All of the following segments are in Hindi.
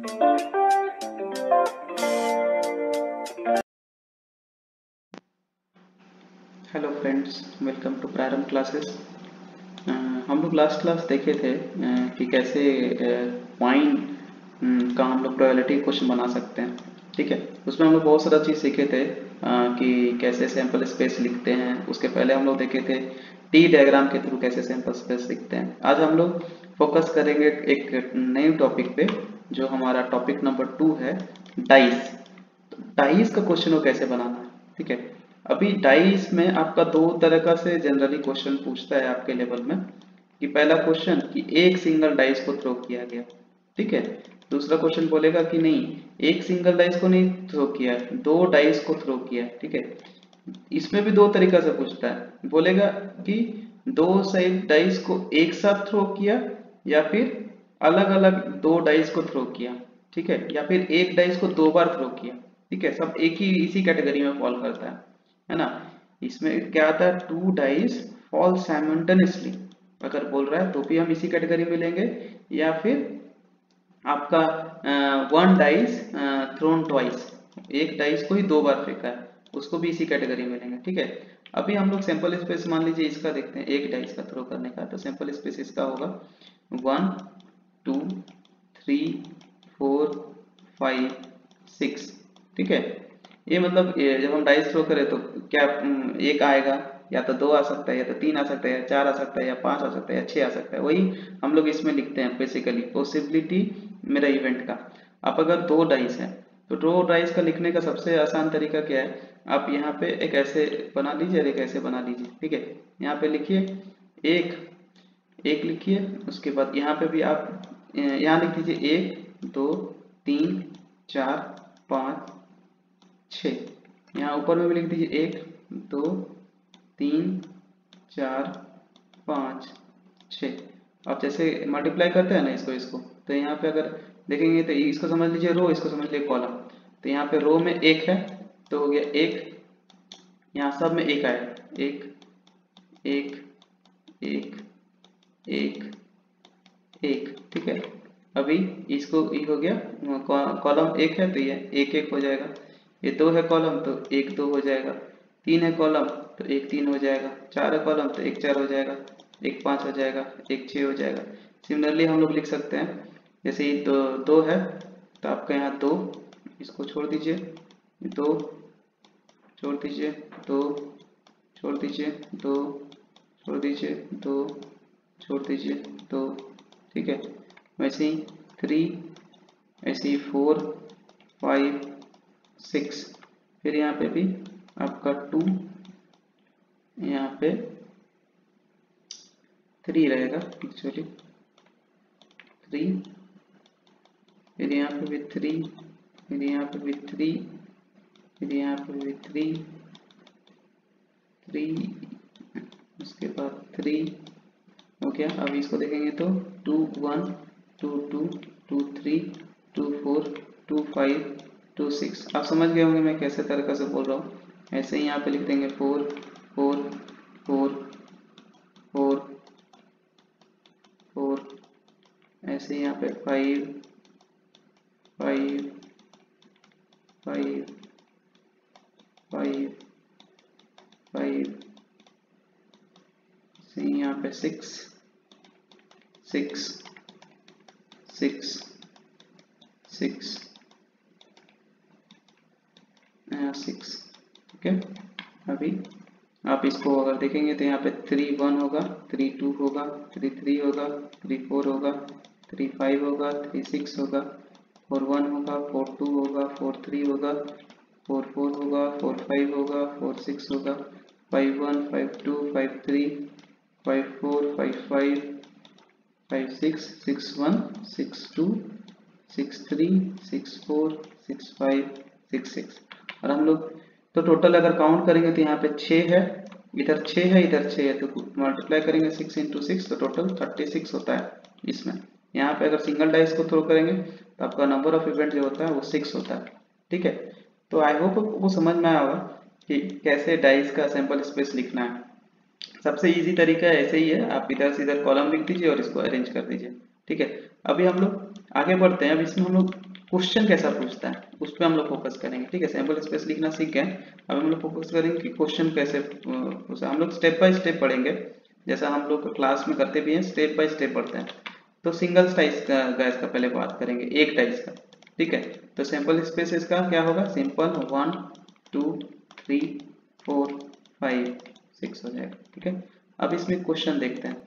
हेलो फ्रेंड्स, वेलकम टू प्रारंभ क्लासेस। हम लोग लास्ट क्लास देखे थे कि कैसे पॉइंट का हम लोग प्रोबेबिलिटी क्वेश्चन बना सकते हैं। ठीक है, उसमें हम लोग बहुत सारा चीज़ सीखे थे कि कैसे सैंपल स्पेस लिखते हैं। उसके पहले हम लोग देखे थे टी डायग्राम के थ्रू कैसे सैंपल स्पेस लिखते हैं। आज हम लोग फोकस करेंगे एक नए टॉपिक पे, जो हमारा टॉपिक नंबर 2 है, डाइस। डाइस का क्वेश्चन को कैसे बनाना है। ठीक है, अभी डाइस में आपका दो तरह का से जनरली क्वेश्चन पूछता है आपके लेवल में, कि पहला क्वेश्चन कि एक सिंगल डाइस को थ्रो किया गया। ठीक है, दूसरा क्वेश्चन बोलेगा कि नहीं, एक सिंगल डाइस को नहीं थ्रो किया, दो डाइस को थ्रो किया। ठीक है, इसमें भी दो तरीका से पूछता है, बोलेगा कि दो साइड डाइस को एक साथ थ्रो किया या फिर अलग अलग दो डाइस को थ्रो किया। ठीक है, या फिर एक डाइस को दो बार थ्रो किया। ठीक है, सब एक ही इसी कैटेगरी में फॉल करता है ना। इसमें क्या आता है, टू डाइस फॉल साइमल्टेनियसली अगर बोल रहा है तो भी हम इसी कैटेगरी में लेंगे, या फिर आपका वन डाइस थ्रोन ट्वाइस, एक डाइस को ही दो बार फेंका है, उसको भी इसी कैटेगरी में लेंगे। ठीक है, अभी हम लोग सैंपल स्पेस मान लीजिए इसका देखते हैं, एक डाइस का थ्रो करने का, तो सैंपल स्पेस इसका होगा 1 2 3 4 5 6। ठीक है, ये मतलब जब हम डाइस थ्रो करें तो क्या एक आएगा, या तो दो आ सकता है, या तो तीन आ सकता है, या चार आ सकता है, या पांच आ सकता है, या छह आ सकता है। वही हम लोग इसमें लिखते हैं बेसिकली पॉसिबिलिटी मेरा इवेंट का। आप अगर दो डाइस है तो दो डाइस का लिखने का सबसे आसान तरीका क्या है, आप यहाँ पे एक ऐसे बना लीजिए और एक ऐसे बना लीजिए। ठीक है, यहाँ पे लिखिए एक, एक लिखिए, उसके बाद यहाँ पे भी आप यहाँ लिख दीजिए 1 2 3 4 5 6। यहाँ ऊपर में भी लिख दीजिए 1 2 3 4 5 6। आप जैसे मल्टीप्लाई करते हैं ना इसको, तो यहाँ पे अगर देखेंगे तो इसको समझ लीजिए रो, इसको समझ लीजिए कॉलम। तो यहाँ पे रो में एक है तो हो गया एक, यहाँ सब में एक आया, एक एक एक एक एक। ठीक है, अभी इसको ये हो गया, कॉलम एक है तो ये एक एक हो जाएगा, ये दो है कॉलम तो एक दो हो जाएगा, तीन है कॉलम तो एक तीन हो जाएगा, चार है कॉलम तो एक चार हो जाएगा, एक पाँच हो जाएगा, एक छः हो जाएगा। सिमिलरली हम लोग लिख सकते हैं, जैसे ये दो है तो आपका यहाँ दो, इसको छोड़ दीजिए, दो छोड़ दीजिए, दो छोड़ दीजिए, दो छोड़ दीजिए, दो छोड़ दीजिए, दो। ठीक है, वैसे ही 3, ऐसे ही 4 5 6, फिर यहाँ पे भी आपका 2, यहाँ पे 3 रहेगा एक्चुअली 3, फिर यहाँ पे भी 3, फिर यहाँ पे भी 3, फिर यहाँ पे भी 3 3, उसके बाद 3 हो गया। अब इसको देखेंगे तो 2 1 2 2 2 3 2 4 2 5 2 6। आप समझ गए होंगे मैं कैसे तरीके से बोल रहा हूँ। ऐसे ही यहाँ पे लिख देंगे 4 4 4 4 4, ऐसे यहाँ पे 5 5 5 5 5, यहाँ पे 6 6 6 6 6। ठीक है, अभी आप इसको अगर देखेंगे तो यहाँ पे 3 1 होगा, 3 2 होगा, 3 3 होगा, 3 4 होगा, 3 5 होगा, 3 6 होगा, 4 1 होगा, 4 2 होगा, 4 3 होगा, 4 4 होगा, 4 5 होगा, 4 6 होगा, 5 1 5 2 5 3 5 4 5 5 5 6 6 1 6 2 6 3 6 4 6 5 6 6। और हम लोग तो टोटल अगर काउंट करेंगे तो यहाँ पे 6 है, इधर 6 है, इधर 6 है, तो मल्टीप्लाई करेंगे 6 इंटू 6 तो टोटल 36 होता है इसमें। यहाँ पे अगर सिंगल डाइस को थ्रो करेंगे तो आपका नंबर ऑफ इवेंट जो होता है वो 6 होता है। ठीक है, तो आई होप वो समझ में आया होगा कि कैसे डाइस का सैंपल स्पेस लिखना है। सबसे इजी तरीका ऐसे ही है, आप इधर से इधर कॉलम लिख दीजिए और इसको अरेंज कर दीजिए। ठीक है, अभी हम लोग आगे बढ़ते हैं। अब इसमें हम लोग क्वेश्चन कैसा पूछता है उस पर हम लोग फोकस करेंगे। ठीक है, सैंपल स्पेस लिखना सीख गए, अब हम लोग फोकस करेंगे कि क्वेश्चन कैसे हम लोग स्टेप बाय स्टेप पढ़ेंगे, जैसा हम लोग क्लास में करते भी हैं, स्टेप बाय स्टेप पढ़ते हैं। तो सिंगल टाइप्स का गैस का पहले बात करेंगे, एक टाइप्स का। ठीक है, तो सैंपल स्पेस इसका क्या होगा, सिंपल 1 2 3 4 5 6 हो जाएगा। ठीक है, अब इसमें क्वेश्चन देखते हैं।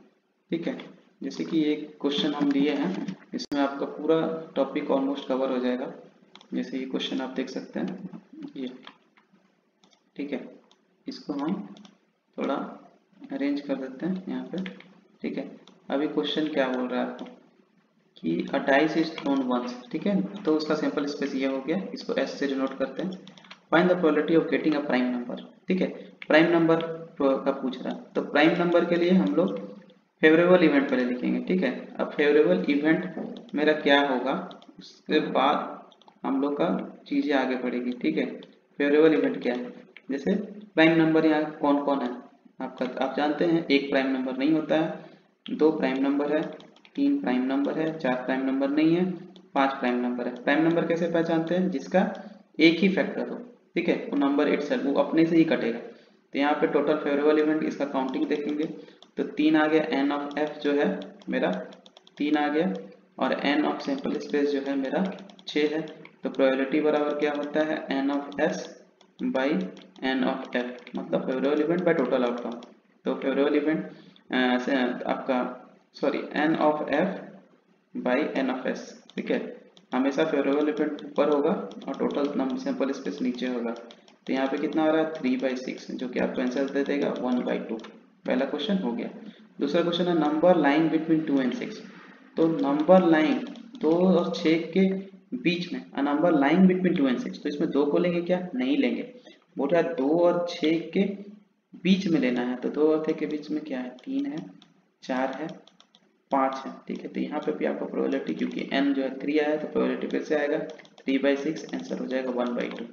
ठीक है, जैसे कि एक क्वेश्चन हम लिए हैं, इसमें आपका पूरा टॉपिक ऑलमोस्ट कवर हो जाएगा। जैसे ये क्वेश्चन आप देख सकते हैं ये। ठीक है, इसको हम थोड़ा अरेंज कर देते हैं यहाँ पे। ठीक है, अभी क्वेश्चन क्या बोल रहा है आपको कि a dice is thrown once. ठीक है, तो उसका सैंपल स्पेस ये हो गया, इसको एस से डिनोट करते हैं। Find the probability of getting a prime number. ठीक है, प्राइम नंबर का पूछ रहा है, तो प्राइम नंबर के लिए हम लोग फेवरेबल इवेंट पहले लिखेंगे। ठीक है, अब फेवरेबल इवेंट मेरा क्या होगा, उसके बाद हम लोग का चीजें आगे बढ़ेगी। ठीक है, फेवरेबल इवेंट क्या है, जैसे प्राइम नंबर यहाँ कौन कौन है आपका, आप जानते हैं एक प्राइम नंबर नहीं होता है, 2 प्राइम नंबर है, 3 प्राइम नंबर है, 4 प्राइम नंबर नहीं है, 5 प्राइम नंबर है। प्राइम नंबर कैसे पहचानते हैं, जिसका एक ही फैक्टर हो। ठीक है, वो नंबर इटसेल्फ वो अपने से ही कटेगा। तो यहाँ पे टोटल फेवरेबल इवेंट इसका काउंटिंग देखेंगे, तो 3 आ गया, एन ऑफ एफ जो है मेरा 3 आ गया, और एन ऑफ सैंपल स्पेस जो है मेरा 6 है। तो प्रोबेबिलिटी बराबर क्या होता है, N of S by N of F, मतलब favourable event by total outcome. तो फेवरेबल इवेंट से आपका sorry N of F by N of S. ठीक है, हमेशा फेवरेबल इवेंट ऊपर होगा और टोटल नंबर सैंपल स्पेस नीचे होगा। तो यहाँ पे कितना आ रहा है 3/6, जो कि आपको आंसर दे देगा 1/2। पहला क्वेश्चन हो गया। दूसरा क्वेश्चन है नंबर लाइन बिटवीन 2 and 6। तो नंबर लाइन 2 और 6 के बीच में, a number line between 2 and 6, तो इसमें 2 को लेंगे क्या, नहीं लेंगे। बोल रहा है 2 और 6 के बीच में लेना है, तो 2 और 6 के बीच में क्या है, 3 है, 4 है, 5 है। ठीक है, तो यहाँ पे भी आपको प्रोबेबिलिटी, क्योंकि n जो है 3 आया है, तो प्रोबेबिलिटी फिर से आएगा 3/6, आंसर हो जाएगा 1/2।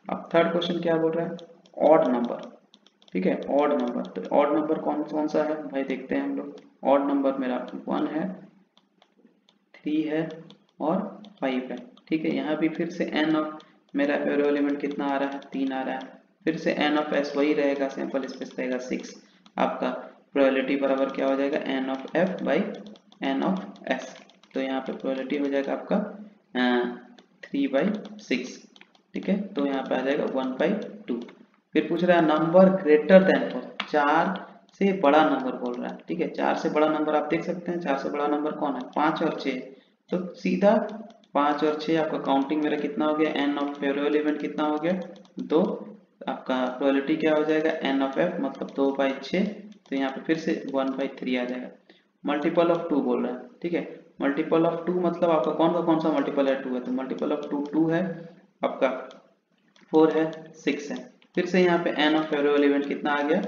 अब थर्ड क्वेश्चन क्या बोल रहा है, ऑड नंबर। ठीक है, ऑड नंबर, तो ऑड नंबर कौन कौन सा है भाई, देखते हैं हम लोग। ऑड नंबर मेरा 1 है, 3 है और 5 है। ठीक है, यहाँ भी फिर से एन ऑफ मेरा फेवरेबल इवेंट कितना आ रहा है, 3 आ रहा है। फिर से एन ऑफ एस वही रहेगा, सैंपल स्पेस रहेगा 6। आपका प्रोबेबिलिटी बराबर क्या हो जाएगा, N of F by N of S. तो यहाँ पे प्रोबेबिलिटी हो जाएगा आपका 3/6। ठीक है, तो यहाँ पे आ जाएगा 1/2। फिर पूछ रहा है नंबर ग्रेटर देन 4, 4 से बड़ा नंबर बोल रहा है। ठीक है, 4 से बड़ा नंबर आप देख सकते हैं, 4 से बड़ा नंबर कौन है, 5 और 6। तो सीधा 5 और 6 आपका काउंटिंग मेरा कितना हो गया, एन ऑफ फेवरेबल इवेंट कितना हो गया 2। आपका प्रोबेबिलिटी क्या हो जाएगा, एन ऑफ एफ मतलब 2/6। तो यहाँ पे फिर से 1/3 आ जाएगा। मल्टीपल ऑफ 2 बोल रहा है। ठीक है, मल्टीपल ऑफ 2 मतलब आपका कौन सा मल्टीपल है, 2 है, तो मल्टीपल ऑफ 2 है आपका 4 है, 6 है। फिर से यहाँ पे एन ऑफ फेवरेबल इवेंट कितना आ गया,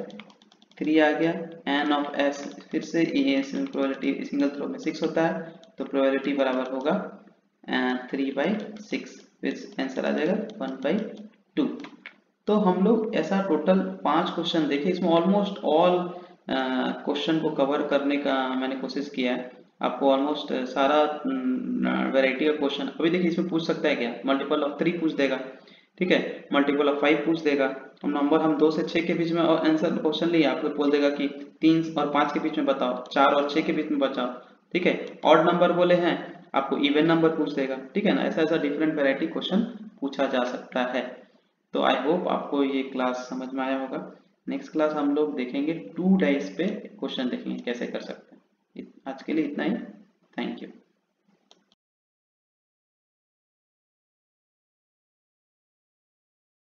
3 आ गया। एन ऑफ एस फिर से प्रोबेबिलिटी सिंगल थ्रो में 6 होता है, तो प्रोबेबिलिटी बराबर होगा 3/6। फिर आंसर आ जाएगा 1/2। तो हम लोग ऐसा टोटल 5 क्वेश्चन देखे, इसमें ऑलमोस्ट ऑल क्वेश्चन को कवर करने का मैंने कोशिश किया है। आपको ऑलमोस्ट सारा वैरायटी ऑफ क्वेश्चन, अभी देखिए इसमें पूछ सकता है क्या, मल्टीपल ऑफ 3 पूछ देगा। ठीक है, मल्टीपल ऑफ 5 पूछ देगा। हम नंबर हम 2 से 6 के बीच में और आंसर क्वेश्चन लिए, आपको बोल देगा कि 3 और 5 के बीच में बताओ, 4 और 6 के बीच में बताओ। ठीक है, ऑड नंबर बोले हैं, आपको इवन नंबर पूछ देगा। ठीक है ना, ऐसा ऐसा डिफरेंट वैरायटी क्वेश्चन पूछा जा सकता है। तो आई होप आपको ये क्लास समझ में आया होगा। नेक्स्ट क्लास हम लोग देखेंगे 2 डाइस पे क्वेश्चन देखेंगे कैसे कर सकते हैं। आज के लिए इतना ही, थैंक यू।